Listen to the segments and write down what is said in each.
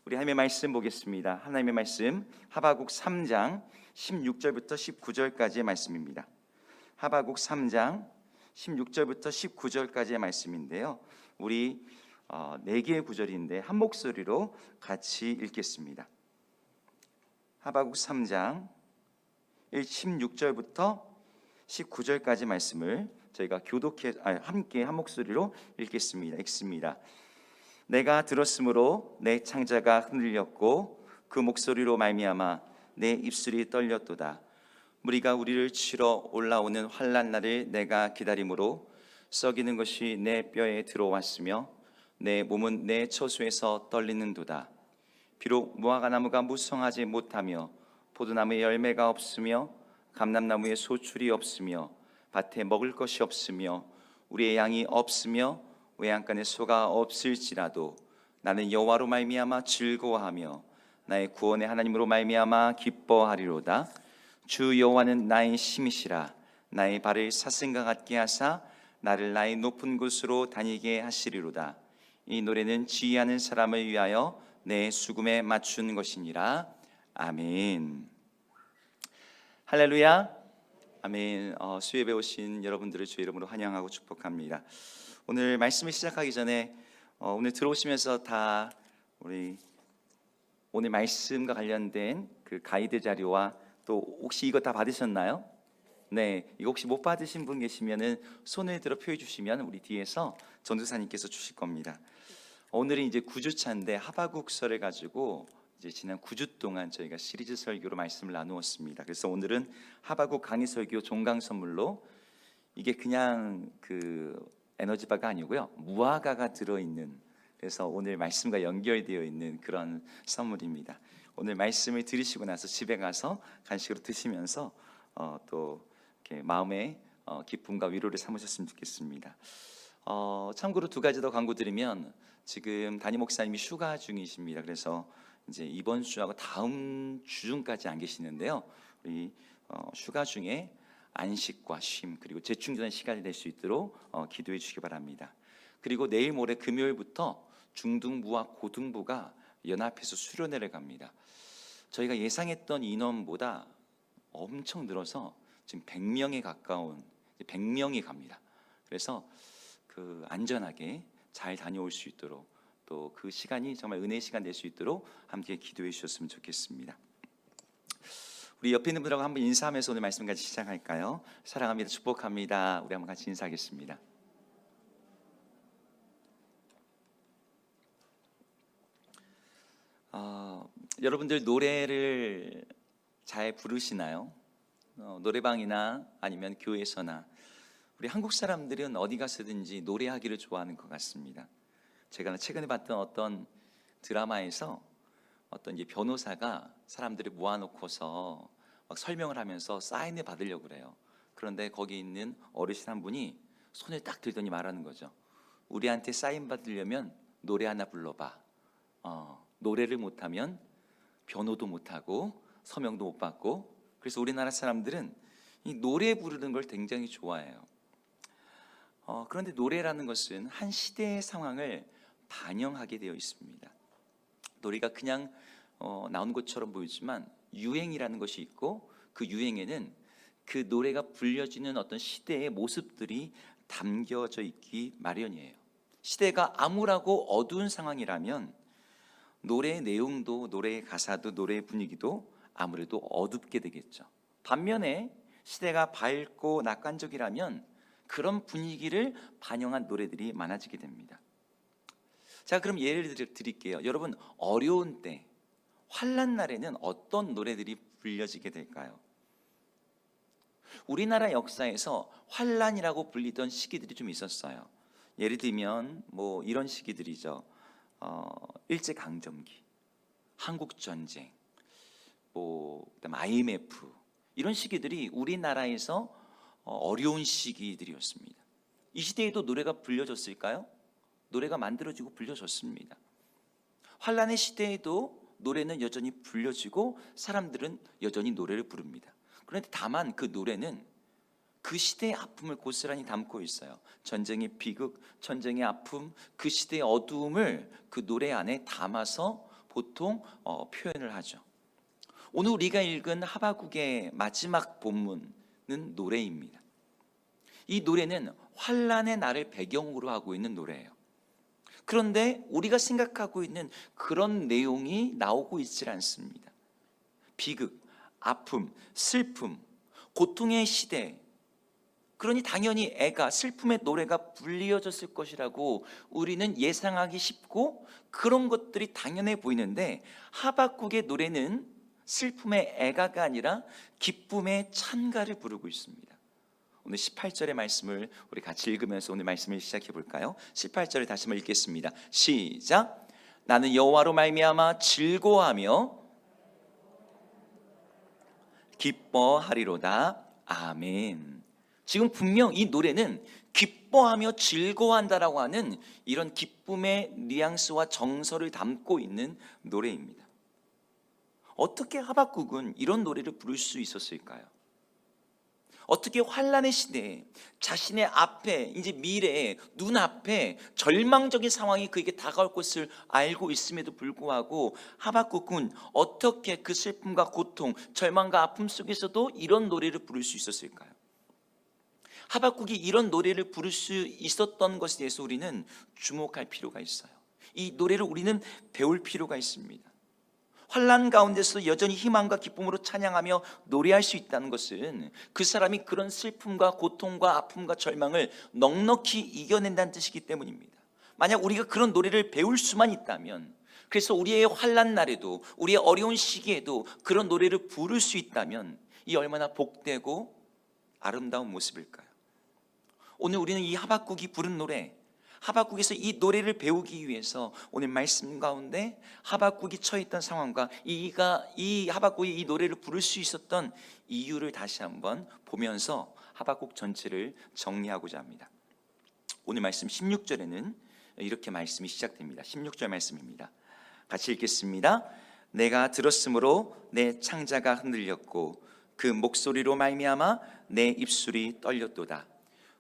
우리 하나님의 말씀 보겠습니다. 하나님의 말씀 하바국 3장 16절부터 19절까지의 말씀입니다. 하바국 3장 16절부터 19절까지의 말씀인데요. 우리 4개의 구절인데 한 목소리로 같이 읽겠습니다. 하바국 3장 16절부터 19절까지 말씀을 저희가 함께 한 목소리로 읽습니다. 내가 들었으므로 내 창자가 흔들렸고 그 목소리로 말미암아 내 입술이 떨렸도다. 무리가 우리를 치러 올라오는 환난 날을 내가 기다림으로 썩이는 것이 내 뼈에 들어왔으며 내 몸은 내 처소에서 떨리는도다. 비록 무화과나무가 무성하지 못하며 포도나무에 열매가 없으며 감람나무에 소출이 없으며 밭에 먹을 것이 없으며 우리의 양이 없으며 외양간에 소가 없을지라도 나는 여호와로 말미암아 즐거워하며 나의 구원의 하나님으로 말미암아 기뻐하리로다. 주 여호와는 나의 힘이시라. 나의 발을 사슴과 같게 하사 나를 나의 높은 곳으로 다니게 하시리로다. 이 노래는 지휘하는 사람을 위하여 내 수금에 맞춘 것이니라. 아멘. 할렐루야. 아멘. 수협에 오신 여러분들을 주의 이름으로 환영하고 축복합니다. 오늘 말씀을 시작하기 전에 오늘 들어오시면서 다 우리 오늘 말씀과 관련된 그 가이드 자료와 또 혹시 이거 다 받으셨나요? 네, 이거 혹시 못 받으신 분 계시면은 손을 들어 표해 주시면 우리 뒤에서 전도사님께서 주실 겁니다. 오늘은 이제 9주차인데 하바국서를 가지고 이제 지난 9주 동안 저희가 시리즈 설교로 말씀을 나누었습니다. 그래서 오늘은 하바국 강의 설교 종강 선물로 이게 그냥 그 에너지바가 아니고요, 무화과가 들어있는, 그래서 오늘 말씀과 연결되어 있는 그런 선물입니다. 오늘 말씀을 들으시고 나서 집에 가서 간식으로 드시면서 또 이렇게 마음의 기쁨과 위로를 삼으셨으면 좋겠습니다. 참고로 2가지 더 광고 드리면, 지금 담임 목사님이 휴가 중이십니다. 그래서 이제 이번 주하고 다음 주중까지 안 계시는데요. 우리 휴가 중에 안식과 쉼 그리고 재충전의 시간이 될 수 있도록 기도해 주시기 바랍니다. 그리고 내일 모레 금요일부터 중등부와 고등부가 연합해서 수련회를 갑니다. 저희가 예상했던 인원보다 엄청 늘어서 지금 100명에 가까운 100명이 갑니다. 그래서 그 안전하게 잘 다녀올 수 있도록, 또 그 시간이 정말 은혜의 시간 될 수 있도록 함께 기도해 주셨으면 좋겠습니다. 우리 옆에 있는 분들하고 한번 인사하면서 오늘 말씀 같이 시작할까요? 사랑합니다, 축복합니다. 우리 한번 같이 인사하겠습니다. 여러분들 노래를 잘 부르시나요? 노래방이나 아니면 교회에서나 우리 한국 사람들은 어디 가서든지 노래하기를 좋아하는 것 같습니다. 제가 최근에 봤던 어떤 드라마에서 어떤 이제 변호사가 사람들을 모아놓고서 막 설명을 하면서 사인을 받으려고 그래요. 그런데 거기 있는 어르신 한 분이 손을 딱 들더니 말하는 거죠. 우리한테 사인 받으려면 노래 하나 불러봐. 노래를 못하면 변호도 못하고 서명도 못 받고. 그래서 우리나라 사람들은 이 노래 부르는 걸 굉장히 좋아해요. 그런데 노래라는 것은 한 시대의 상황을 반영하게 되어 있습니다. 노래가 그냥 나온 것처럼 보이지만 유행이라는 것이 있고, 그 유행에는 그 노래가 불려지는 어떤 시대의 모습들이 담겨져 있기 마련이에요. 시대가 암울하고 어두운 상황이라면 노래의 내용도, 노래의 가사도, 노래의 분위기도 아무래도 어둡게 되겠죠. 반면에 시대가 밝고 낙관적이라면 그런 분위기를 반영한 노래들이 많아지게 됩니다. 자, 그럼 예를 드릴게요. 여러분, 어려운 때, 환난 날에는 어떤 노래들이 불려지게 될까요? 우리나라 역사에서 환난이라고 불리던 시기들이 좀 있었어요. 예를 들면 뭐 이런 시기들이죠. 일제강점기, 한국전쟁, 그다음 IMF, 이런 시기들이 우리나라에서 어려운 시기들이었습니다. 이 시대에도 노래가 불려졌을까요? 노래가 만들어지고 불려졌습니다. 환란의 시대에도 노래는 여전히 불려지고 사람들은 여전히 노래를 부릅니다. 그런데 다만 그 노래는 그 시대의 아픔을 고스란히 담고 있어요. 전쟁의 비극, 전쟁의 아픔, 그 시대의 어두움을 그 노래 안에 담아서 보통 표현을 하죠. 오늘 우리가 읽은 하박국의 마지막 본문은 노래입니다. 이 노래는 환난의 날을 배경으로 하고 있는 노래예요. 그런데 우리가 생각하고 있는 그런 내용이 나오고 있질 않습니다. 비극, 아픔, 슬픔, 고통의 시대, 그러니 당연히 애가 슬픔의 노래가 불리어졌을 것이라고 우리는 예상하기 쉽고 그런 것들이 당연해 보이는데, 하박국의 노래는 슬픔의 애가가 아니라 기쁨의 찬가를 부르고 있습니다. 오늘 18절의 말씀을 우리 같이 읽으면서 오늘 말씀을 시작해 볼까요? 18절을 다시 한번 읽겠습니다. 시작. 나는 여호와로 말미암아 즐거워하며 기뻐하리로다. 아멘. 지금 분명 이 노래는 기뻐하며 즐거워한다라고 하는 이런 기쁨의 뉘앙스와 정서를 담고 있는 노래입니다. 어떻게 하박국은 이런 노래를 부를 수 있었을까요? 어떻게 환난의 시대에 자신의 앞에, 이제 미래에, 눈앞에 절망적인 상황이 그에게 다가올 것을 알고 있음에도 불구하고 하박국은 어떻게 그 슬픔과 고통, 절망과 아픔 속에서도 이런 노래를 부를 수 있었을까요? 하박국이 이런 노래를 부를 수 있었던 것에 대해서 우리는 주목할 필요가 있어요. 이 노래를 우리는 배울 필요가 있습니다. 환난 가운데서 여전히 희망과 기쁨으로 찬양하며 노래할 수 있다는 것은 그 사람이 그런 슬픔과 고통과 아픔과 절망을 넉넉히 이겨낸다는 뜻이기 때문입니다. 만약 우리가 그런 노래를 배울 수만 있다면, 그래서 우리의 환난 날에도, 우리의 어려운 시기에도 그런 노래를 부를 수 있다면 이 얼마나 복되고 아름다운 모습일까요? 오늘 우리는 이 하박국이 부른 노래, 하박국에서 이 노래를 배우기 위해서 오늘 말씀 가운데 하박국이 처했던 상황과 이 하박국이 이 노래를 부를 수 있었던 이유를 다시 한번 보면서 하박국 전체를 정리하고자 합니다. 오늘 말씀 16절에는 이렇게 말씀이 시작됩니다. 16절 말씀입니다. 같이 읽겠습니다. 내가 들었으므로 내 창자가 흔들렸고 그 목소리로 말미암아 내 입술이 떨렸도다.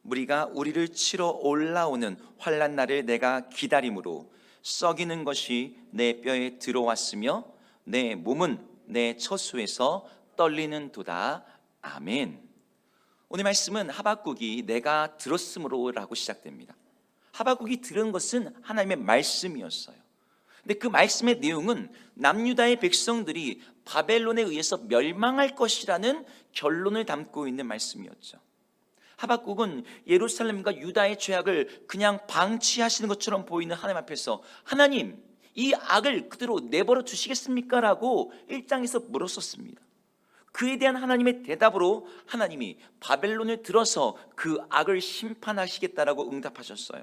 무리가 우리를 치러 올라오는 환난 날을 내가 기다림으로 썩이는 것이 내 뼈에 들어왔으며 내 몸은 내 처수에서 떨리는 도다. 아멘. 오늘 말씀은 하박국이 내가 들었으므로 라고 시작됩니다. 하박국이 들은 것은 하나님의 말씀이었어요. 근데 그 말씀의 내용은 남유다의 백성들이 바벨론에 의해서 멸망할 것이라는 결론을 담고 있는 말씀이었죠. 하박국은 예루살렘과 유다의 죄악을 그냥 방치하시는 것처럼 보이는 하나님 앞에서 하나님, 이 악을 그대로 내버려 두시겠습니까? 라고 1장에서 물었었습니다. 그에 대한 하나님의 대답으로 하나님이 바벨론을 들어서 그 악을 심판하시겠다라고 응답하셨어요.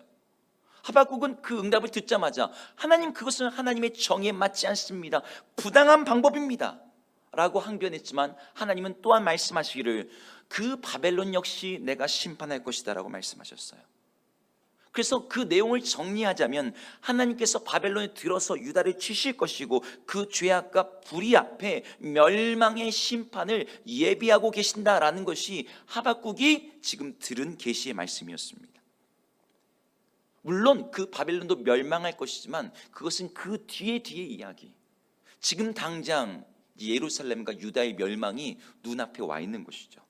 하박국은 그 응답을 듣자마자 하나님, 그것은 하나님의 정의에 맞지 않습니다, 부당한 방법입니다 라고 항변했지만 하나님은 또한 말씀하시기를 그 바벨론 역시 내가 심판할 것이다 라고 말씀하셨어요. 그래서 그 내용을 정리하자면 하나님께서 바벨론에 들어서 유다를 치실 것이고 그 죄악과 불의 앞에 멸망의 심판을 예비하고 계신다라는 것이 하박국이 지금 들은 계시의 말씀이었습니다. 물론 그 바벨론도 멸망할 것이지만 그것은 그 뒤의 이야기, 지금 당장 예루살렘과 유다의 멸망이 눈앞에 와 있는 것이죠.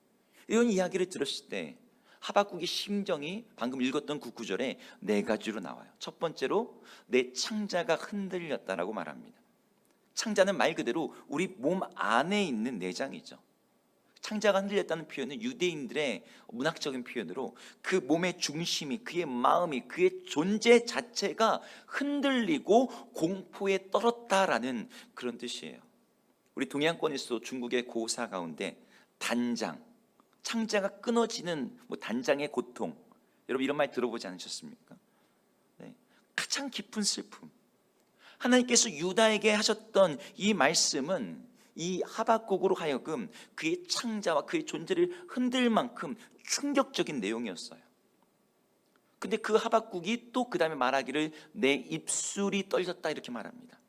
이런 이야기를 들었을 때 하박국의 심정이 방금 읽었던 그 구절에 네 가지로 나와요. 첫 번째로 내 창자가 흔들렸다라고 말합니다. 창자는 말 그대로 우리 몸 안에 있는 내장이죠. 창자가 흔들렸다는 표현은 유대인들의 문학적인 표현으로 그 몸의 중심이, 그의 마음이, 그의 존재 자체가 흔들리고 공포에 떨었다라는 그런 뜻이에요. 우리 동양권에서도 중국의 고사 가운데 단장, 창자가 끊어지는 단장의 고통, 여러분 이런 말 들어보지 않으셨습니까? 네. 가장 깊은 슬픔, 하나님께서 유다에게 하셨던 이 말씀은 이 하박국으로 하여금 그의 창자와 그의 존재를 흔들 만큼 충격적인 내용이었어요. 근데 그 하박국이 또 그 다음에 말하기를 내 입술이 떨렸다 이렇게 말합니다.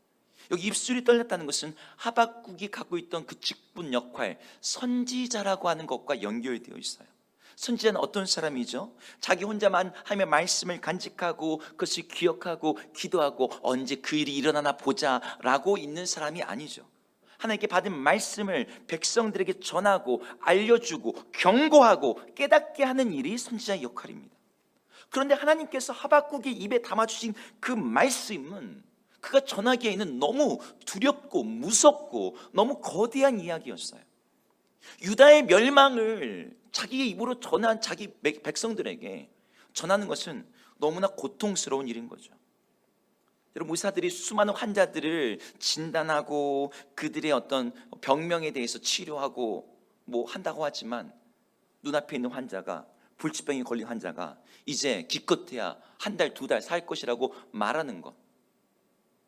여기 입술이 떨렸다는 것은 하박국이 갖고 있던 그 직분 역할, 선지자라고 하는 것과 연결되어 있어요. 선지자는 어떤 사람이죠? 자기 혼자만 하나님의 말씀을 간직하고 그것을 기억하고 기도하고 언제 그 일이 일어나나 보자라고 있는 사람이 아니죠. 하나님께 받은 말씀을 백성들에게 전하고 알려주고 경고하고 깨닫게 하는 일이 선지자의 역할입니다. 그런데 하나님께서 하박국의 입에 담아주신 그 말씀은 그가 전하기에는 너무 두렵고 무섭고 너무 거대한 이야기였어요. 유다의 멸망을 자기의 입으로 전한 자기 백성들에게 전하는 것은 너무나 고통스러운 일인 거죠. 여러분, 의사들이 수많은 환자들을 진단하고 그들의 어떤 병명에 대해서 치료하고 뭐 한다고 하지만 눈앞에 있는 환자가, 불치병에 걸린 환자가 이제 기껏해야 한 달, 두 달 살 것이라고 말하는 것,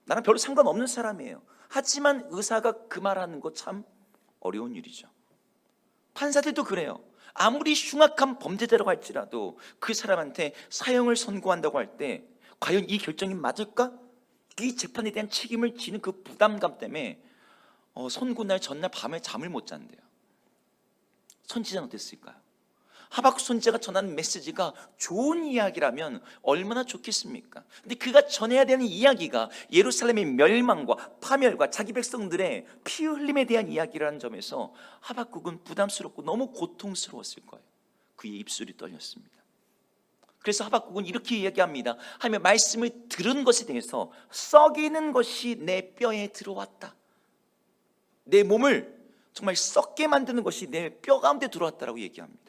나랑 별로 상관없는 사람이에요. 하지만 의사가 그 말하는 거 참 어려운 일이죠. 판사들도 그래요. 아무리 흉악한 범죄자라고 할지라도 그 사람한테 사형을 선고한다고 할 때 과연 이 결정이 맞을까? 이 재판에 대한 책임을 지는 그 부담감 때문에 선고날 전날 밤에 잠을 못 잔대요. 선지자는 어땠을까요? 하박국 선지자가 전하는 메시지가 좋은 이야기라면 얼마나 좋겠습니까? 근데 그가 전해야 되는 이야기가 예루살렘의 멸망과 파멸과 자기 백성들의 피 흘림에 대한 이야기라는 점에서 하박국은 부담스럽고 너무 고통스러웠을 거예요. 그의 입술이 떨렸습니다. 그래서 하박국은 이렇게 이야기합니다. 하나님의 말씀을 들은 것에 대해서 썩이는 것이 내 뼈에 들어왔다. 내 몸을 정말 썩게 만드는 것이 내 뼈 가운데 들어왔다라고 얘기합니다.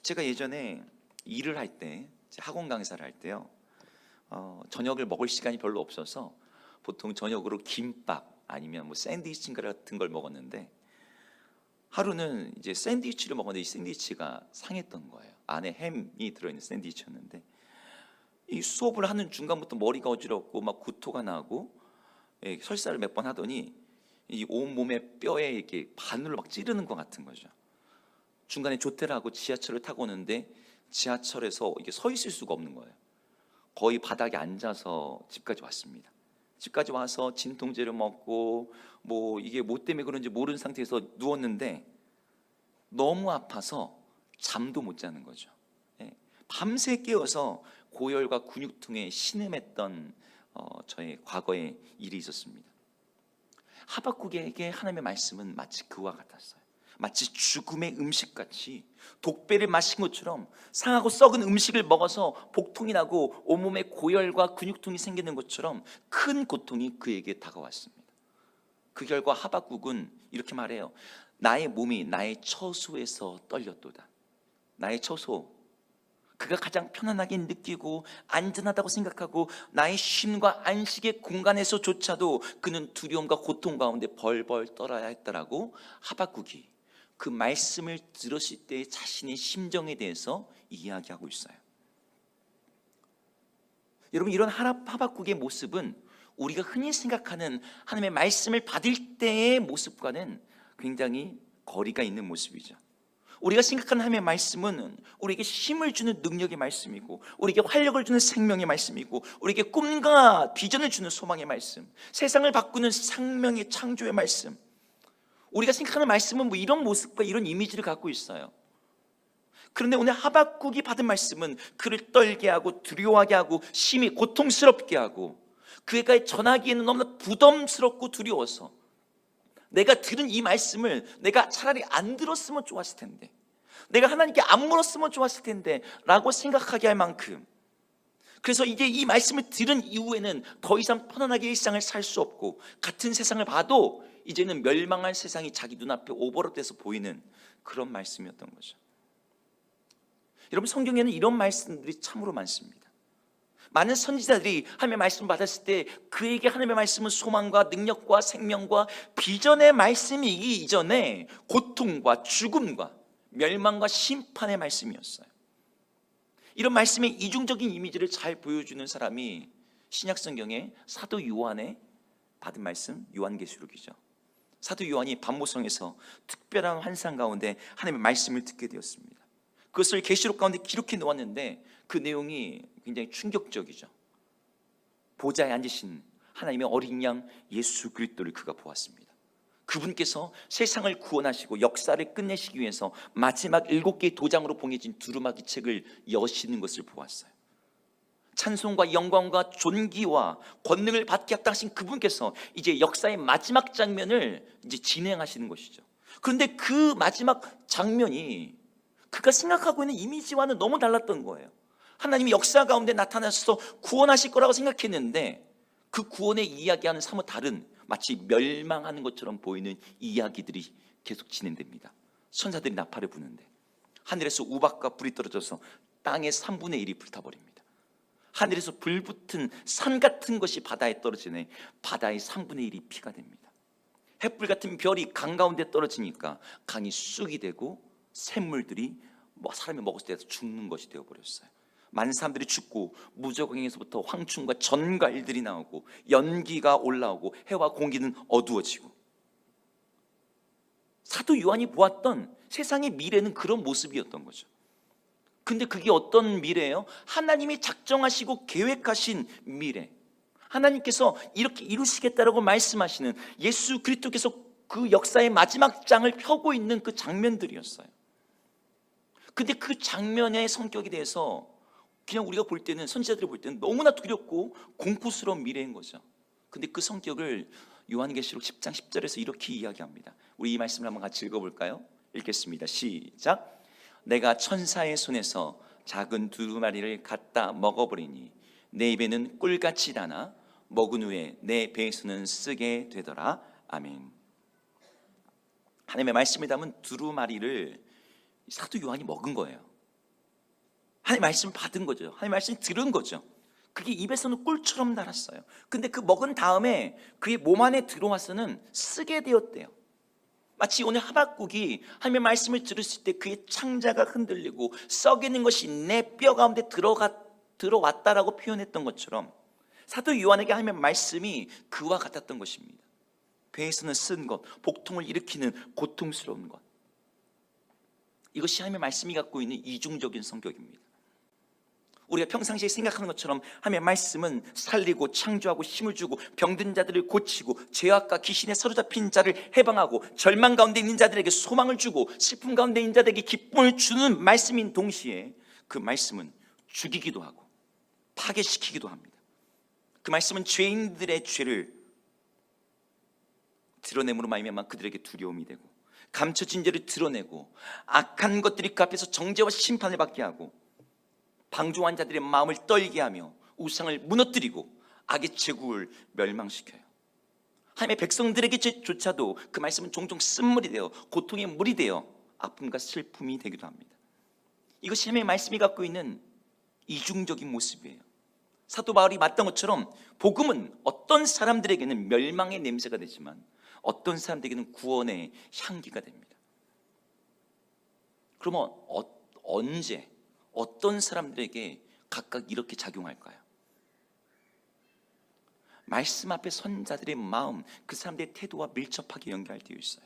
제가 예전에 일을 할 때, 학원 강사를 할 때요, 저녁을 먹을 시간이 별로 없어서 보통 저녁으로 김밥 아니면 뭐 샌드위치 같은 걸 먹었는데, 하루는 이제 샌드위치를 먹었는데 이 샌드위치가 상했던 거예요. 안에 햄이 들어있는 샌드위치였는데, 이 수업을 하는 중간부터 머리가 어지럽고 막 구토가 나고, 설사를 몇 번 하더니 이 온몸에 뼈에 이렇게 바늘로 막 찌르는 것 같은 거죠. 중간에 조퇴를 하고 지하철을 타고 오는데 지하철에서 이게 서 있을 수가 없는 거예요. 거의 바닥에 앉아서 집까지 왔습니다. 집까지 와서 진통제를 먹고 뭐 이게 뭐 때문에 그런지 모르는 상태에서 누웠는데 너무 아파서 잠도 못 자는 거죠. 밤새 깨어서 고열과 근육통에 신음했던 저의 과거의 일이 있었습니다. 하박국에게 하나님의 말씀은 마치 그와 같았어요. 마치 죽음의 음식같이 독배를 마신 것처럼 상하고 썩은 음식을 먹어서 복통이 나고 온몸에 고열과 근육통이 생기는 것처럼 큰 고통이 그에게 다가왔습니다. 그 결과 하박국은 이렇게 말해요. 나의 몸이 나의 처소에서 떨렸도다. 나의 처소, 그가 가장 편안하게 느끼고 안전하다고 생각하고 나의 쉼과 안식의 공간에서조차도 그는 두려움과 고통 가운데 벌벌 떨어야 했다라고 하박국이 그 말씀을 들었을 때 자신의 심정에 대해서 이야기하고 있어요. 여러분, 이런 하박국의 모습은 우리가 흔히 생각하는 하나님의 말씀을 받을 때의 모습과는 굉장히 거리가 있는 모습이죠. 우리가 생각하는 하나님의 말씀은 우리에게 힘을 주는 능력의 말씀이고, 우리에게 활력을 주는 생명의 말씀이고, 우리에게 꿈과 비전을 주는 소망의 말씀, 세상을 바꾸는 생명의 창조의 말씀, 우리가 생각하는 말씀은 뭐 이런 모습과 이런 이미지를 갖고 있어요. 그런데 오늘 하박국이 받은 말씀은 그를 떨게 하고 두려워하게 하고 심히 고통스럽게 하고 그에게 전하기에는 너무나 부담스럽고 두려워서 내가 들은 이 말씀을 내가 차라리 안 들었으면 좋았을 텐데, 내가 하나님께 안 물었으면 좋았을 텐데 라고 생각하게 할 만큼, 그래서 이제 이 말씀을 들은 이후에는 더 이상 편안하게 일상을 살 수 없고 같은 세상을 봐도 이제는 멸망할 세상이 자기 눈앞에 오버랩돼서 보이는 그런 말씀이었던 거죠. 여러분, 성경에는 이런 말씀들이 참으로 많습니다. 많은 선지자들이 하나님의 말씀을 받았을 때 그에게 하나님의 말씀은 소망과 능력과 생명과 비전의 말씀이기 이전에 고통과 죽음과 멸망과 심판의 말씀이었어요. 이런 말씀의 이중적인 이미지를 잘 보여주는 사람이 신약 성경의 사도 요한의 받은 말씀, 요한계시록이죠. 사도 요한이 밤모성에서 특별한 환상 가운데 하나님의 말씀을 듣게 되었습니다. 그것을 계시록 가운데 기록해 놓았는데 그 내용이 굉장히 충격적이죠. 보좌에 앉으신 하나님의 어린 양 예수 그리스도를 그가 보았습니다. 그분께서 세상을 구원하시고 역사를 끝내시기 위해서 마지막 7개의 도장으로 봉해진 두루마기 책을 여시는 것을 보았어요. 찬송과 영광과 존귀와 권능을 받게 합당하신 그분께서 이제 역사의 마지막 장면을 이제 진행하시는 것이죠. 그런데 그 마지막 장면이 그가 생각하고 있는 이미지와는 너무 달랐던 거예요. 하나님이 역사 가운데 나타나셔서 구원하실 거라고 생각했는데 그 구원의 이야기와는 사뭇 다른, 마치 멸망하는 것처럼 보이는 이야기들이 계속 진행됩니다. 천사들이 나팔을 부는데 하늘에서 우박과 불이 떨어져서 땅의 3분의 1이 불타버립니다. 하늘에서 불붙은 산 같은 것이 바다에 떨어지네 바다의 3분의 1이 피가 됩니다. 햇불 같은 별이 강 가운데 떨어지니까 강이 쑥이 되고 샘물들이 사람이 먹었을 때 죽는 것이 되어버렸어요. 많은 사람들이 죽고 무저강에서부터 황충과 전갈들이 나오고 연기가 올라오고 해와 공기는 어두워지고, 사도 요한이 보았던 세상의 미래는 그런 모습이었던 거죠. 근데 그게 어떤 미래예요? 하나님이 작정하시고 계획하신 미래, 하나님께서 이렇게 이루시겠다라고 말씀하시는 예수 그리스도께서 그 역사의 마지막 장을 펴고 있는 그 장면들이었어요. 근데 그 장면의 성격에 대해서 그냥 우리가 볼 때는, 선지자들이 볼 때는 너무나 두렵고 공포스러운 미래인 거죠. 근데 그 성격을 요한계시록 10장 10절에서 이렇게 이야기합니다. 우리 이 말씀을 한번 같이 읽어볼까요? 읽겠습니다. 시작. 내가 천사의 손에서 작은 두루마리를 갖다 먹어버리니 내 입에는 꿀같이 다나 먹은 후에 내 배에서는 쓰게 되더라. 아멘. 하나님의 말씀을 담은 두루마리를 사도 요한이 먹은 거예요. 하나님의 말씀 받은 거죠. 하나님의 말씀 들은 거죠. 그게 입에서는 꿀처럼 달았어요. 근데 그 먹은 다음에 그의 몸 안에 들어와서는 쓰게 되었대요. 마치 오늘 하박국이 하나님의 말씀을 들었을 때 그의 창자가 흔들리고 썩이는 것이 내 뼈 가운데 들어왔다라고 표현했던 것처럼 사도 요한에게 하나님의 말씀이 그와 같았던 것입니다. 배에서는 쓴 것, 복통을 일으키는 고통스러운 것, 이것이 하나님의 말씀이 갖고 있는 이중적인 성격입니다. 우리가 평상시에 생각하는 것처럼 하나님의 말씀은 살리고 창조하고 힘을 주고 병든 자들을 고치고 죄악과 귀신에 사로잡힌 자를 해방하고 절망 가운데 있는 자들에게 소망을 주고 슬픔 가운데 있는 자들에게 기쁨을 주는 말씀인 동시에 그 말씀은 죽이기도 하고 파괴시키기도 합니다. 그 말씀은 죄인들의 죄를 드러냄으로 말미암아 그들에게 두려움이 되고 감춰진 죄를 드러내고 악한 것들이 그 앞에서 정죄와 심판을 받게 하고 방종한 자들의 마음을 떨게 하며 우상을 무너뜨리고 악의 제국을 멸망시켜요. 하나님의 백성들에게조차도 그 말씀은 종종 쓴물이 되어 고통의 물이 되어 아픔과 슬픔이 되기도 합니다. 이것이 하나님의 말씀이 갖고 있는 이중적인 모습이에요. 사도 바울이 말했던 것처럼 복음은 어떤 사람들에게는 멸망의 냄새가 되지만 어떤 사람들에게는 구원의 향기가 됩니다. 그러면 언제 어떤 사람들에게 각각 이렇게 작용할까요? 말씀 앞에 선 자들의 마음, 그 사람들의 태도와 밀접하게 연결되어 있어요.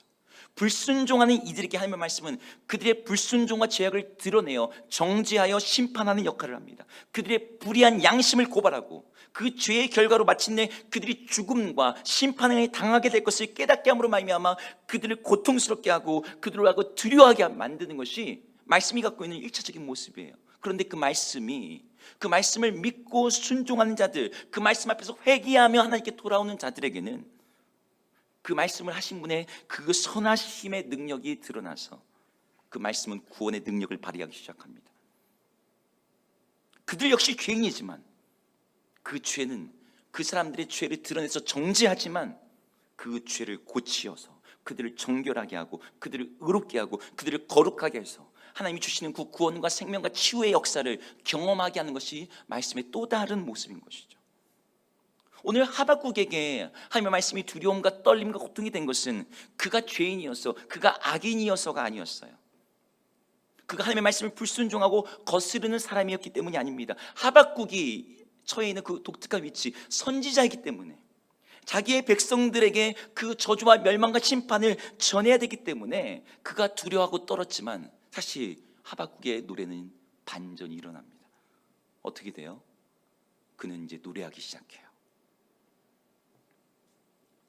불순종하는 이들에게 하나님의 말씀은 그들의 불순종과 죄악을 드러내어 정죄하여 심판하는 역할을 합니다. 그들의 불의한 양심을 고발하고 그 죄의 결과로 마침내 그들이 죽음과 심판에 당하게 될 것을 깨닫게 함으로 말미암아 그들을 고통스럽게 하고 그들을 두려워하게 만드는 것이 말씀이 갖고 있는 1차적인 모습이에요. 그런데 그 말씀을 믿고 순종하는 자들, 그 말씀 앞에서 회개하며 하나님께 돌아오는 자들에게는 그 말씀을 하신 분의 그 선하심의 능력이 드러나서 그 말씀은 구원의 능력을 발휘하기 시작합니다. 그들 역시 죄인이지만 그 죄는 그 사람들의 죄를 드러내서 정죄하지만 그 죄를 고치어서 그들을 정결하게 하고 그들을 의롭게 하고 그들을 거룩하게 해서 하나님이 주시는 그 구원과 생명과 치유의 역사를 경험하게 하는 것이 말씀의 또 다른 모습인 것이죠. 오늘 하박국에게 하나님의 말씀이 두려움과 떨림과 고통이 된 것은 그가 죄인이어서, 그가 악인이어서가 아니었어요. 그가 하나님의 말씀을 불순종하고 거스르는 사람이었기 때문이 아닙니다. 하박국이 처해 있는 그 독특한 위치, 선지자이기 때문에 자기의 백성들에게 그 저주와 멸망과 심판을 전해야 되기 때문에 그가 두려워하고 떨었지만 사실 하박국의 노래는 반전이 일어납니다. 어떻게 돼요? 그는 이제 노래하기 시작해요.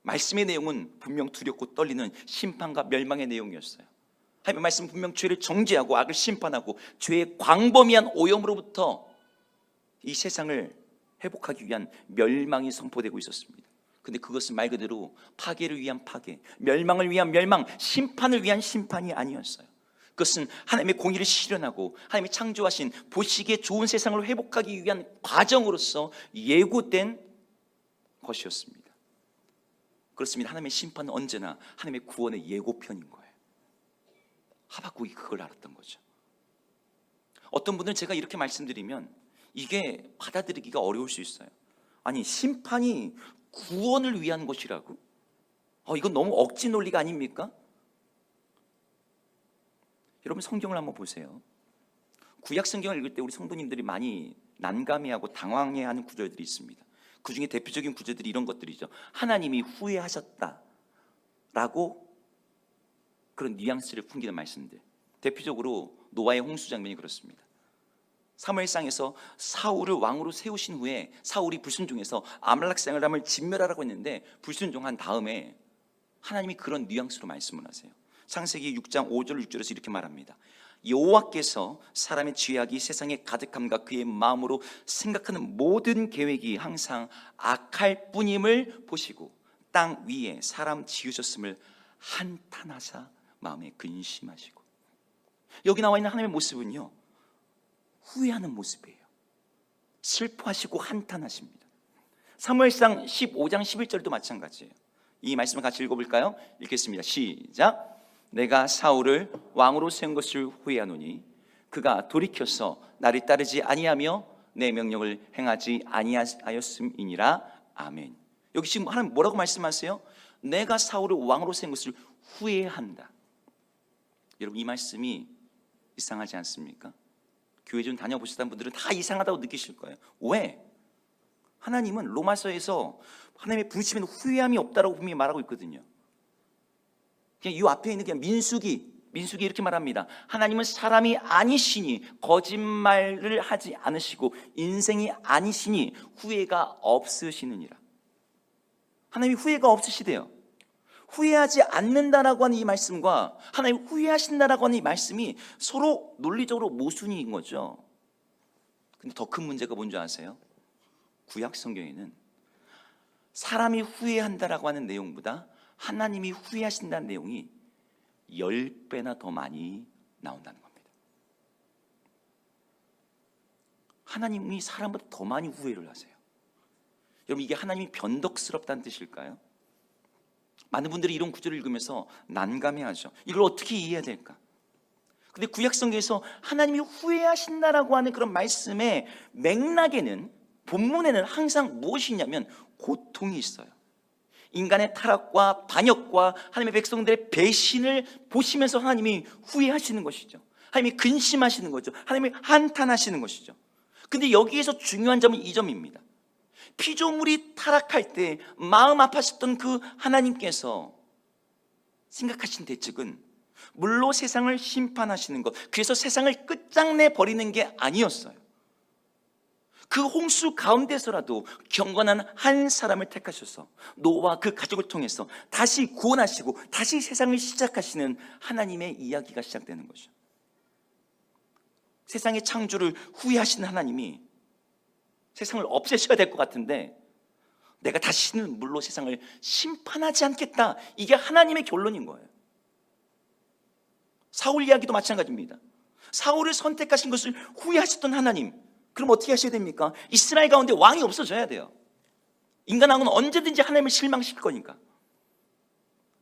말씀의 내용은 분명 두렵고 떨리는 심판과 멸망의 내용이었어요. 하나님의 말씀 분명 죄를 정죄하고 악을 심판하고 죄의 광범위한 오염으로부터 이 세상을 회복하기 위한 멸망이 선포되고 있었습니다. 근데 그것은 말 그대로 파괴를 위한 파괴, 멸망을 위한 멸망, 심판을 위한 심판이 아니었어요. 그것은 하나님의 공의를 실현하고 하나님이 창조하신 보시기에 좋은 세상을 회복하기 위한 과정으로서 예고된 것이었습니다. 그렇습니다. 하나님의 심판은 언제나 하나님의 구원의 예고편인 거예요. 하박국이 그걸 알았던 거죠. 어떤 분들은 제가 이렇게 말씀드리면 이게 받아들이기가 어려울 수 있어요. 아니, 심판이 구원을 위한 것이라고? 이건 너무 억지 논리가 아닙니까? 여러분, 성경을 한번 보세요. 구약 성경을 읽을 때 우리 성도님들이 많이 난감해하고 당황해하는 구절들이 있습니다. 그 중에 대표적인 구절들이 이런 것들이죠. 하나님이 후회하셨다라고 그런 뉘앙스를 풍기는 말씀들. 대표적으로 노아의 홍수 장면이 그렇습니다. 사무엘상에서 사울을 왕으로 세우신 후에 사울이 불순종해서 아말렉 사람을 진멸하라고 했는데 불순종한 다음에 하나님이 그런 뉘앙스로 말씀을 하세요. 창세기 6장 5절 6절에서 이렇게 말합니다. 여호와께서 사람의 죄악이 세상에 가득함과 그의 마음으로 생각하는 모든 계획이 항상 악할 뿐임을 보시고 땅 위에 사람 지으셨음을 한탄하사 마음에 근심하시고. 여기 나와 있는 하나님의 모습은요, 후회하는 모습이에요. 슬퍼하시고 한탄하십니다. 사무엘상 15장 11절도 마찬가지예요. 이 말씀을 같이 읽어볼까요? 읽겠습니다. 시작. 내가 사울을 왕으로 세운 것을 후회하노니 그가 돌이켜서 나를 따르지 아니하며 내 명령을 행하지 아니하였음이니라. 아멘. 여기 지금 하나님 뭐라고 말씀하세요? 내가 사울을 왕으로 세운 것을 후회한다. 여러분, 이 말씀이 이상하지 않습니까? 교회 좀 다녀보시던 분들은 다 이상하다고 느끼실 거예요. 왜? 하나님은 로마서에서 하나님의 부르심에는 후회함이 없다라고 분명히 말하고 있거든요. 그냥 이 앞에 있는 그냥 민수기 이렇게 말합니다. 하나님은 사람이 아니시니 거짓말을 하지 않으시고 인생이 아니시니 후회가 없으시느니라. 하나님이 후회가 없으시대요. 후회하지 않는다라고 하는 이 말씀과 하나님 후회하신다라고 하는 이 말씀이 서로 논리적으로 모순인 거죠. 근데 더 큰 문제가 뭔지 아세요? 구약 성경에는 사람이 후회한다라고 하는 내용보다 하나님이 후회하신다는 내용이 10배나 더 많이 나온다는 겁니다. 하나님이 사람보다 더 많이 후회를 하세요. 여러분, 이게 하나님이 변덕스럽다는 뜻일까요? 많은 분들이 이런 구절을 읽으면서 난감해하죠. 이걸 어떻게 이해해야 될까? 근데 구약 성경에서 하나님이 후회하신다라고 하는 그런 말씀의 맥락에는, 본문에는 항상 무엇이 있냐면 고통이 있어요. 인간의 타락과 반역과 하나님의 백성들의 배신을 보시면서 하나님이 후회하시는 것이죠. 하나님이 근심하시는 거죠. 하나님이 한탄하시는 것이죠. 근데 여기에서 중요한 점은 이 점입니다. 피조물이 타락할 때 마음 아파하셨던 그 하나님께서 생각하신 대책은 물로 세상을 심판하시는 것, 그래서 세상을 끝장내 버리는 게 아니었어요. 그 홍수 가운데서라도 경건한 한 사람을 택하셔서 노아와 그 가족을 통해서 다시 구원하시고 다시 세상을 시작하시는 하나님의 이야기가 시작되는 거죠. 세상의 창조를 후회하시는 하나님이 세상을 없애셔야 될 것 같은데 내가 다시는 물로 세상을 심판하지 않겠다, 이게 하나님의 결론인 거예요. 사울 이야기도 마찬가지입니다. 사울을 선택하신 것을 후회하셨던 하나님, 그럼 어떻게 하셔야 됩니까? 이스라엘 가운데 왕이 없어져야 돼요. 인간 왕은 언제든지 하나님을 실망시킬 거니까.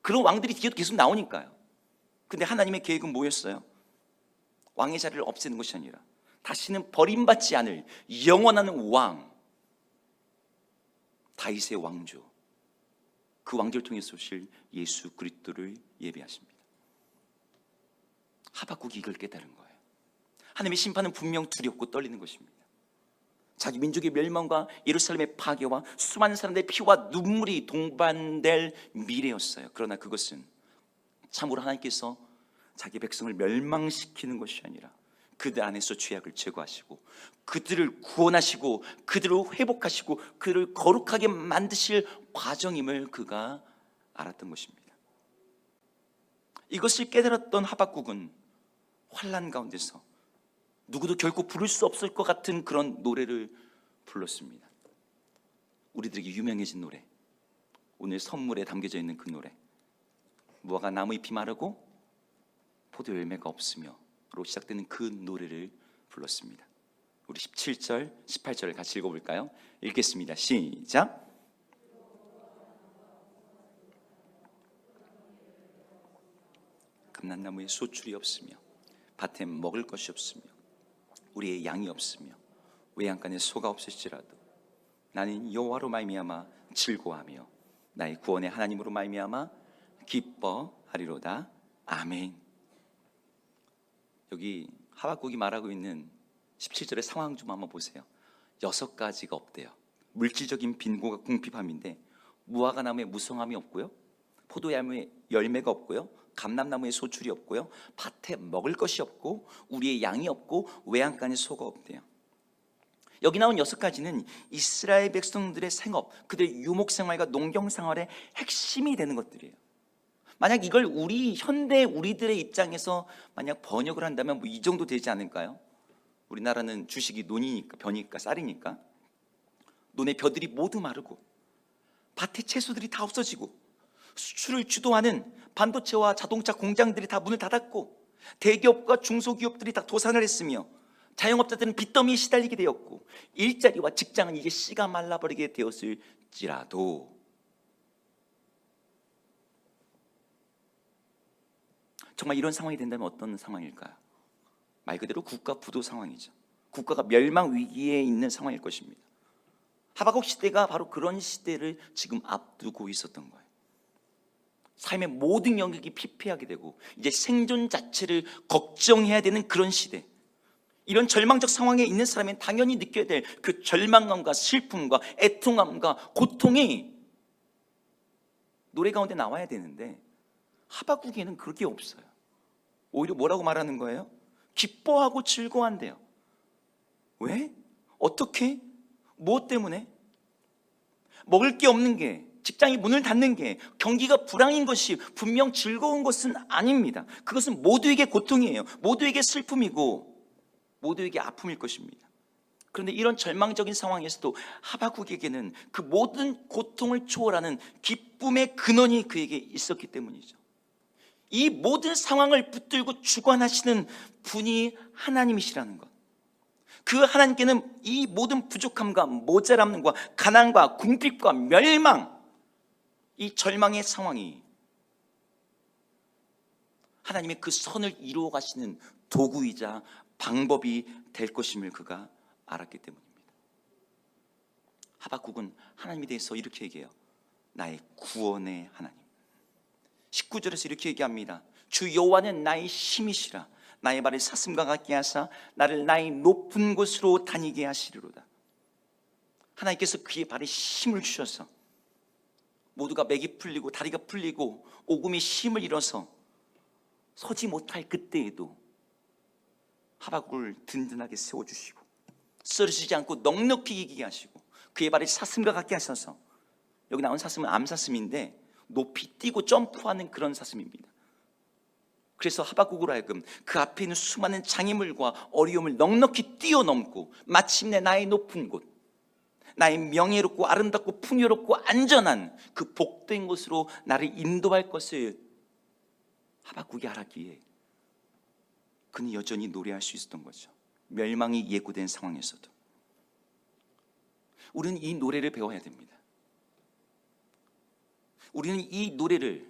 그런 왕들이 뒤에도 계속 나오니까요. 근데 하나님의 계획은 뭐였어요? 왕의 자리를 없애는 것이 아니라 다시는 버림받지 않을 영원한 왕, 다윗의 왕조, 그 왕조를 통해서 오실 예수 그리스도를 예비하십니다. 하박국이 이걸 깨달은 거예요. 하나님의 심판은 분명 두렵고 떨리는 것입니다. 자기 민족의 멸망과 예루살렘의 파괴와 수많은 사람들의 피와 눈물이 동반될 미래였어요. 그러나 그것은 참으로 하나님께서 자기 백성을 멸망시키는 것이 아니라 그들 안에서 죄악을 제거하시고 그들을 구원하시고 그들을 회복하시고 그들을 거룩하게 만드실 과정임을 그가 알았던 것입니다. 이것을 깨달았던 하박국은 환난 가운데서 누구도 결코 부를 수 없을 것 같은 그런 노래를 불렀습니다. 우리들에게 유명해진 노래, 오늘 선물에 담겨져 있는 그 노래, 무화과 나무 잎이 마르고 포도 열매가 없으며로 시작되는 그 노래를 불렀습니다. 우리 17절, 18절을 같이 읽어볼까요? 읽겠습니다. 시작. 감람나무에 소출이 없으며 밭에 먹을 것이 없으며 우리의 양이 없으며 외양간에 소가 없을지라도 나는 여호와로 말미암아 즐거워하며 나의 구원의 하나님으로 말미암아 기뻐하리로다. 아멘. 여기 하박국이 말하고 있는 17절의 상황 좀 한번 보세요. 6가지가 없대요. 물질적인 빈곤과 궁핍함인데 무화과 나무에 무성함이 없고요, 포도나무에 열매가 없고요, 감람나무에 소출이 없고요, 밭에 먹을 것이 없고 우리의 양이 없고 외양간에 소가 없대요. 여기 나온 6가지는 이스라엘 백성들의 생업, 그들의 유목생활과 농경생활의 핵심이 되는 것들이에요. 만약 이걸 우리 현대 우리들의 입장에서 만약 번역을 한다면 뭐 이 정도 되지 않을까요? 우리나라는 주식이 논이니까, 벼니까, 쌀이니까 논의 벼들이 모두 마르고 밭의 채소들이 다 없어지고 수출을 주도하는 반도체와 자동차 공장들이 다 문을 닫았고 대기업과 중소기업들이 다 도산을 했으며 자영업자들은 빚더미에 시달리게 되었고 일자리와 직장은 이제 씨가 말라버리게 되었을지라도 정말 이런 상황이 된다면 어떤 상황일까요? 말 그대로 국가 부도 상황이죠. 국가가 멸망 위기에 있는 상황일 것입니다. 하박국 시대가 바로 그런 시대를 지금 앞두고 있었던 거예요. 삶의 모든 영역이 피폐하게 되고 이제 생존 자체를 걱정해야 되는 그런 시대, 이런 절망적 상황에 있는 사람은 당연히 느껴야 될 그 절망감과 슬픔과 애통함과 고통이 노래 가운데 나와야 되는데 하박국에는 그게 없어요. 오히려 뭐라고 말하는 거예요? 기뻐하고 즐거워한대요. 왜? 어떻게? 무엇 때문에? 먹을 게 없는 게, 직장이 문을 닫는 게, 경기가 불황인 것이 분명 즐거운 것은 아닙니다. 그것은 모두에게 고통이에요. 모두에게 슬픔이고 모두에게 아픔일 것입니다. 그런데 이런 절망적인 상황에서도 하박국에게는 그 모든 고통을 초월하는 기쁨의 근원이 그에게 있었기 때문이죠. 이 모든 상황을 붙들고 주관하시는 분이 하나님이시라는 것, 그 하나님께는 이 모든 부족함과 모자람과 가난과 궁핍과 멸망, 이 절망의 상황이 하나님의 그 선을 이루어 가시는 도구이자 방법이 될 것임을 그가 알았기 때문입니다. 하박국은 하나님에 대해서 이렇게 얘기해요. 나의 구원의 하나님. 19절에서 이렇게 얘기합니다. 주 여호와는 나의 힘이시라. 나의 발을 사슴과 같게 하사 나를 나의 높은 곳으로 다니게 하시리로다. 하나님께서 그의 발에 힘을 주셔서 모두가 맥이 풀리고 다리가 풀리고 오금이 힘을 잃어서 서지 못할 그때에도 하박국을 든든하게 세워주시고 쓰러지지 않고 넉넉히 이기게 하시고 그의 발을 사슴과 같게 하셔서, 여기 나온 사슴은 암사슴인데 높이 뛰고 점프하는 그런 사슴입니다. 그래서 하박국으로 하여금 그 앞에 있는 수많은 장애물과 어려움을 넉넉히 뛰어넘고 마침내 나의 높은 곳, 나의 명예롭고 아름답고 풍요롭고 안전한 그 복된 곳으로 나를 인도할 것을 하박국이 알았기에 그는 여전히 노래할 수 있었던 거죠. 멸망이 예고된 상황에서도. 우리는 이 노래를 배워야 됩니다. 우리는 이 노래를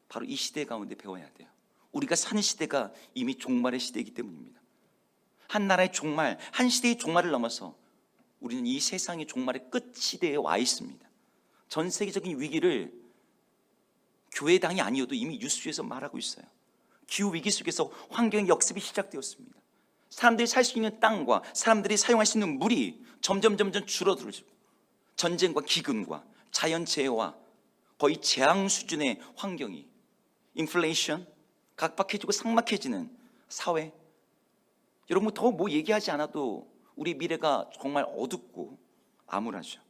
바로 이 시대 가운데 배워야 돼요. 우리가 사는 시대가 이미 종말의 시대이기 때문입니다. 한 나라의 종말, 한 시대의 종말을 넘어서 우리는 이 세상의 종말의 끝 시대에 와 있습니다. 전 세계적인 위기를 교회당이 아니어도 이미 뉴스에서 말하고 있어요. 기후위기 속에서 환경 역습이 시작되었습니다. 사람들이 살 수 있는 땅과 사람들이 사용할 수 있는 물이 점점 줄어들고 전쟁과 기근과 자연재해와 거의 재앙 수준의 환경이, 인플레이션, 각박해지고 삭막해지는 사회, 여러분 더 뭐 얘기하지 않아도 우리 미래가 정말 어둡고 암울하죠.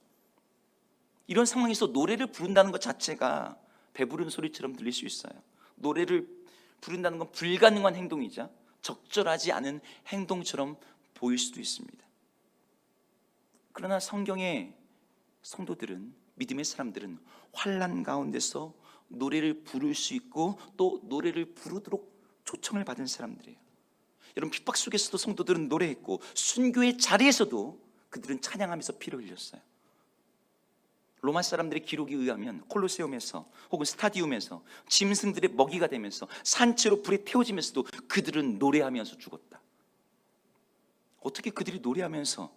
이런 상황에서 노래를 부른다는 것 자체가 배부른 소리처럼 들릴 수 있어요. 노래를 부른다는 건 불가능한 행동이자 적절하지 않은 행동처럼 보일 수도 있습니다. 그러나 성경의 성도들은, 믿음의 사람들은 환난 가운데서 노래를 부를 수 있고 또 노래를 부르도록 초청을 받은 사람들이에요. 여러분, 핍박 속에서도 성도들은 노래했고 순교의 자리에서도 그들은 찬양하면서 피를 흘렸어요. 로마 사람들의 기록에 의하면 콜로세움에서 혹은 스타디움에서 짐승들의 먹이가 되면서 산채로 불에 태워지면서도 그들은 노래하면서 죽었다. 어떻게 그들이 노래하면서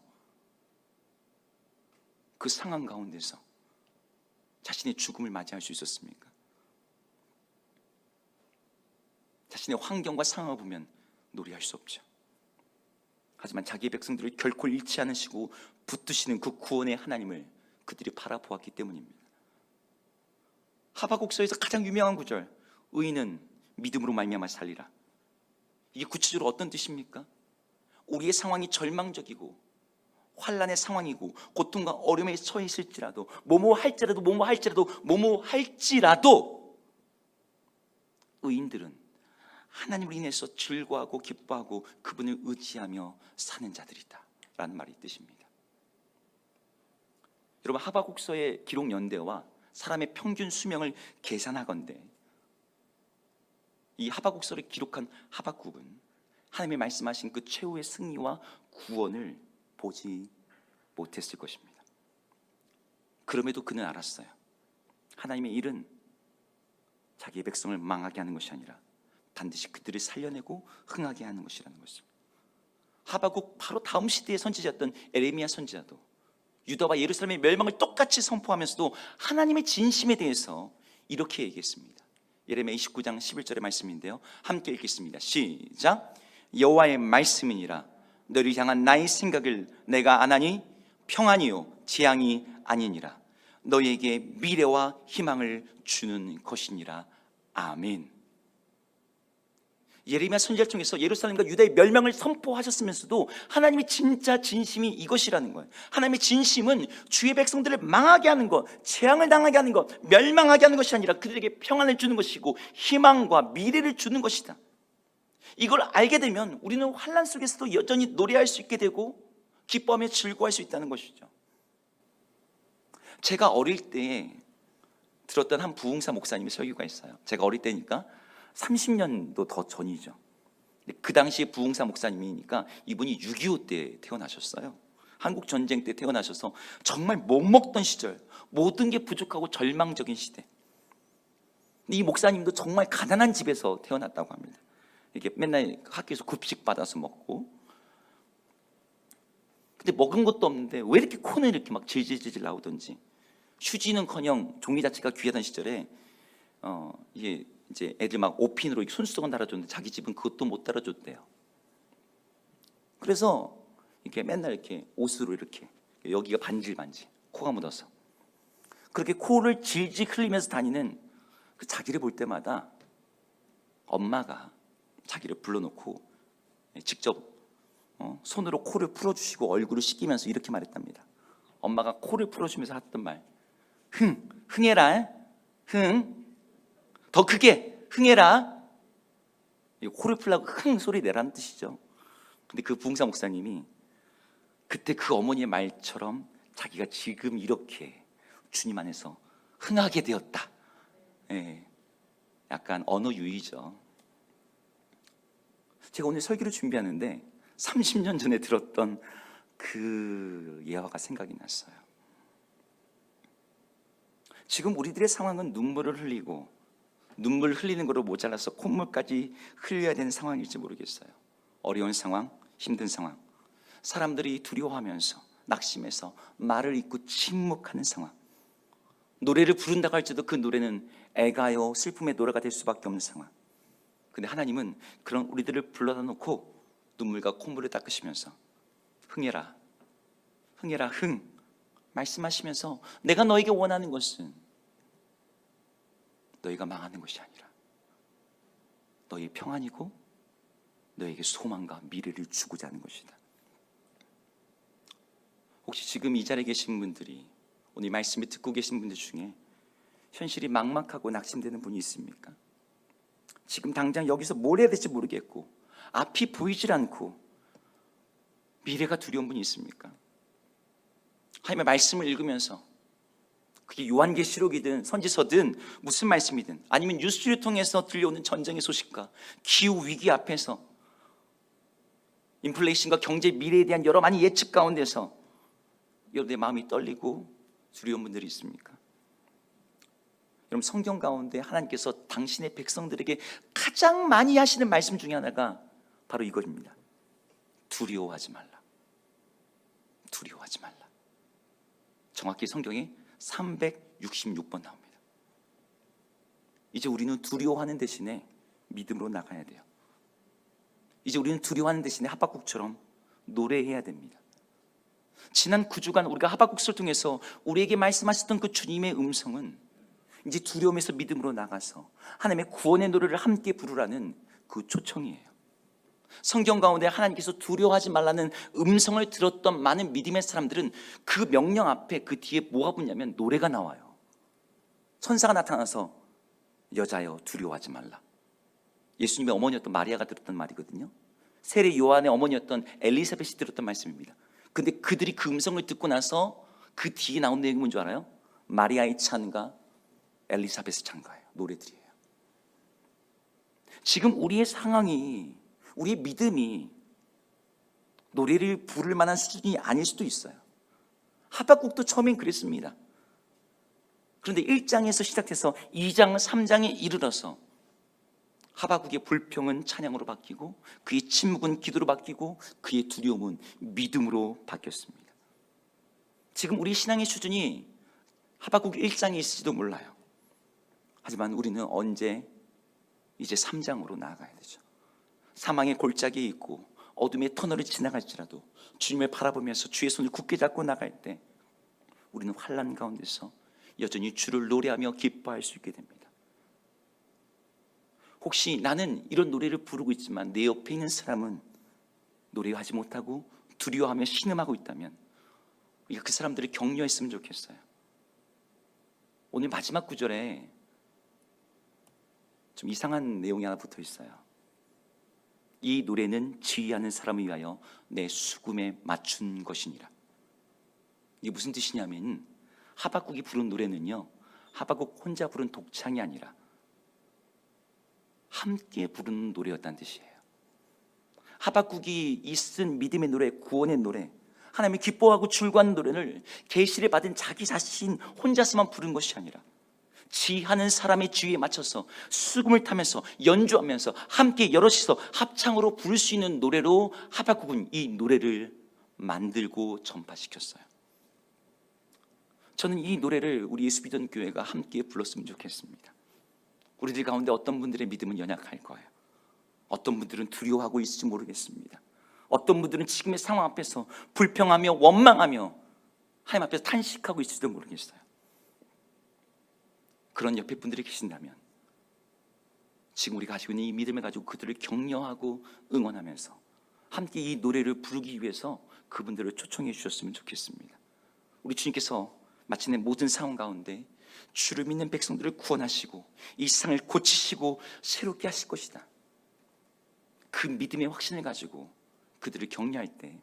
그 상황 가운데서 자신의 죽음을 맞이할 수 있었습니까? 자신의 환경과 상황을 보면 노래할 수 없죠. 하지만 자기의 백성들을 결코 잃지 않으시고 붙드시는 그 구원의 하나님을 그들이 바라보았기 때문입니다. 하박국서에서 가장 유명한 구절, 의인은 믿음으로 말미암아 살리라. 이게 구체적으로 어떤 뜻입니까? 우리의 상황이 절망적이고 환난의 상황이고 고통과 어려움에 처해 있을지라도 뭐뭐 할지라도 의인들은 하나님을 인해서 즐거워하고 기뻐하고 그분을 의지하며 사는 자들이다 라는 말이 뜻입니다. 여러분, 하박국서의 기록 연대와 사람의 평균 수명을 계산하건대 이 하박국서를 기록한 하박국은 하나님이 말씀하신 그 최후의 승리와 구원을 보지 못했을 것입니다. 그럼에도 그는 알았어요. 하나님의 일은 자기의 백성을 망하게 하는 것이 아니라 반드시 그들을 살려내고 흥하게 하는 것이라는 것을. 하박국 바로 다음 시대의 선지자였던 에레미야 선지자도 유다와 예루살렘의 멸망을 똑같이 선포하면서도 하나님의 진심에 대해서 이렇게 얘기했습니다. 예레미야 29장 11절의 말씀인데요, 함께 읽겠습니다. 시작. 여호와의 말씀이니라. 너를 향한 나의 생각을 내가 아나니 평안이요 재앙이 아니니라. 너희에게 미래와 희망을 주는 것이니라. 아멘. 예레미야 선지자를 통해서 예루살렘과 유다의 멸망을 선포하셨으면서도 하나님의 진짜 진심이 이것이라는 거예요. 하나님의 진심은 주의 백성들을 망하게 하는 것, 재앙을 당하게 하는 것, 멸망하게 하는 것이 아니라 그들에게 평안을 주는 것이고 희망과 미래를 주는 것이다. 이걸 알게 되면 우리는 환난 속에서도 여전히 노래할 수 있게 되고 기뻐하며 즐거워할 수 있다는 것이죠. 제가 어릴 때 들었던 한 부흥사 목사님의 설교가 있어요. 제가 어릴 때니까 30년도 더 전이죠. 그 당시에 부흥사 목사님이니까 이분이 6.25 때 태어나셨어요. 한국 전쟁 때 태어나셔서 정말 못 먹던 시절, 모든 게 부족하고 절망적인 시대. 이 목사님도 정말 가난한 집에서 태어났다고 합니다. 이렇게 맨날 학교에서 급식 받아서 먹고, 근데 먹은 것도 없는데 왜 이렇게 코는 이렇게 막 질질질 나오던지, 휴지는커녕 종이 자체가 귀하던 시절에 이제 애들 막 오핀으로 손수건 달아줬는데 자기 집은 그것도 못 달아줬대요. 그래서 이렇게 맨날 이렇게 옷으로 이렇게 여기가 반질반질 코가 묻어서 그렇게 코를 질질 흘리면서 다니는 그 자기를 볼 때마다 엄마가 자기를 불러놓고 직접 손으로 코를 풀어주시고 얼굴을 씻기면서 이렇게 말했답니다. 엄마가 코를 풀어주면서 했던 말, 흥해라, 더 크게 흥해라. 코를 풀라고 흥 소리 내라는 뜻이죠. 근데 그 부흥사 목사님이 그때 그 어머니의 말처럼 자기가 지금 이렇게 주님 안에서 흥하게 되었다. 약간 언어 유희죠. 제가 오늘 설교를 준비하는데 30년 전에 들었던 그 예화가 생각이 났어요. 지금 우리들의 상황은 눈물을 흘리고 눈물 흘리는 거로 모자라서 콧물까지 흘려야 되는 상황일지 모르겠어요. 어려운 상황, 힘든 상황, 사람들이 두려워하면서 낙심해서 말을 잇고 침묵하는 상황, 노래를 부른다고 할지도 그 노래는 애가요 슬픔의 노래가 될 수밖에 없는 상황. 근데 하나님은 그런 우리들을 불러다 놓고 눈물과 콧물을 닦으시면서 흥해라, 흥해라, 흥 말씀하시면서 내가 너에게 원하는 것은 너희가 망하는 것이 아니라 너희 평안이고 너에게 소망과 미래를 주고자 하는 것이다. 혹시 지금 이 자리에 계신 분들이, 오늘 말씀을 듣고 계신 분들 중에 현실이 막막하고 낙심되는 분이 있습니까? 지금 당장 여기서 뭘 해야 될지 모르겠고 앞이 보이질 않고 미래가 두려운 분이 있습니까? 하나님의 말씀을 읽으면서 그게 요한계시록이든 선지서든 무슨 말씀이든 아니면 뉴스를 통해서 들려오는 전쟁의 소식과 기후위기 앞에서 인플레이션과 경제 미래에 대한 여러 많은 예측 가운데서 여러분의 마음이 떨리고 두려운 분들이 있습니까? 여러분, 성경 가운데 하나님께서 당신의 백성들에게 가장 많이 하시는 말씀 중에 하나가 바로 이것입니다. 두려워하지 말라. 두려워하지 말라. 정확히 성경에 366번 나옵니다. 이제 우리는 두려워하는 대신에 믿음으로 나가야 돼요. 이제 우리는 두려워하는 대신에 하박국처럼 노래해야 됩니다. 지난 9주간 우리가 하박국서를 통해서 우리에게 말씀하셨던 그 주님의 음성은 이제 두려움에서 믿음으로 나가서 하나님의 구원의 노래를 함께 부르라는 그 초청이에요. 성경 가운데 하나님께서 두려워하지 말라는 음성을 들었던 많은 믿음의 사람들은 그 명령 앞에 그 뒤에 뭐가 붙냐면 노래가 나와요. 천사가 나타나서 여자여 두려워하지 말라. 예수님의 어머니였던 마리아가 들었던 말이거든요. 세례 요한의 어머니였던 엘리사벳이 들었던 말씀입니다. 근데 그들이 그 음성을 듣고 나서 그 뒤에 나온 내용이 뭔지 알아요? 마리아의 찬가, 엘리사벳의 찬가예요. 노래들이에요. 지금 우리의 상황이, 우리의 믿음이 노래를 부를 만한 수준이 아닐 수도 있어요. 하박국도 처음엔 그랬습니다. 그런데 1장에서 시작해서 2장, 3장에 이르러서 하박국의 불평은 찬양으로 바뀌고 그의 침묵은 기도로 바뀌고 그의 두려움은 믿음으로 바뀌었습니다. 지금 우리 신앙의 수준이 하박국 1장에 있을지도 몰라요. 하지만 우리는 언제 이제 3장으로 나아가야 되죠. 사망의 골짜기에 있고 어둠의 터널을 지나갈지라도 주님을 바라보면서 주의 손을 굳게 잡고 나갈 때 우리는 환난 가운데서 여전히 주를 노래하며 기뻐할 수 있게 됩니다. 혹시 나는 이런 노래를 부르고 있지만 내 옆에 있는 사람은 노래하지 못하고 두려워하며 신음하고 있다면 우리가 그 사람들을 격려했으면 좋겠어요. 오늘 마지막 구절에 좀 이상한 내용이 하나 붙어 있어요. 이 노래는 지휘하는 사람을 위하여 내 수금에 맞춘 것이니라. 이게 무슨 뜻이냐면 하박국이 부른 노래는요, 하박국 혼자 부른 독창이 아니라 함께 부르는 노래였다는 뜻이에요. 하박국이 이 쓴 믿음의 노래, 구원의 노래, 하나님이 기뻐하고 즐거워하는 노래를 계시를 받은 자기 자신 혼자서만 부른 것이 아니라 지휘하는 사람의 지휘에 맞춰서 수금을 타면서 연주하면서 함께 여럿이서 합창으로 부를 수 있는 노래로 하박국은 이 노래를 만들고 전파시켰어요. 저는 이 노래를 우리 예수 믿는 교회가 함께 불렀으면 좋겠습니다. 우리들 가운데 어떤 분들의 믿음은 연약할 거예요. 어떤 분들은 두려워하고 있을지 모르겠습니다. 어떤 분들은 지금의 상황 앞에서 불평하며 원망하며 하나님 앞에서 탄식하고 있을지도 모르겠어요. 그런 옆에 분들이 계신다면 지금 우리가 가지고 있는 이 믿음을 가지고 그들을 격려하고 응원하면서 함께 이 노래를 부르기 위해서 그분들을 초청해 주셨으면 좋겠습니다. 우리 주님께서 마침내 모든 상황 가운데 주를 믿는 백성들을 구원하시고 이 세상을 고치시고 새롭게 하실 것이다. 그 믿음의 확신을 가지고 그들을 격려할 때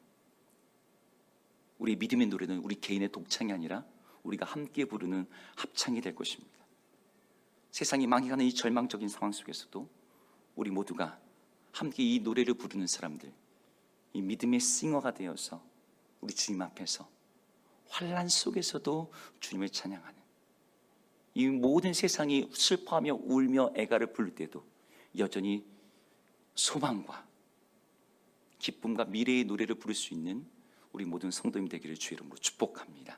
우리 믿음의 노래는 우리 개인의 독창이 아니라 우리가 함께 부르는 합창이 될 것입니다. 세상이 망해가는 이 절망적인 상황 속에서도 우리 모두가 함께 이 노래를 부르는 사람들, 이 믿음의 싱어가 되어서 우리 주님 앞에서 환난 속에서도 주님을 찬양하는, 이 모든 세상이 슬퍼하며 울며 애가를 부를 때도 여전히 소망과 기쁨과 미래의 노래를 부를 수 있는 우리 모든 성도님 되기를 주의 이름으로 축복합니다.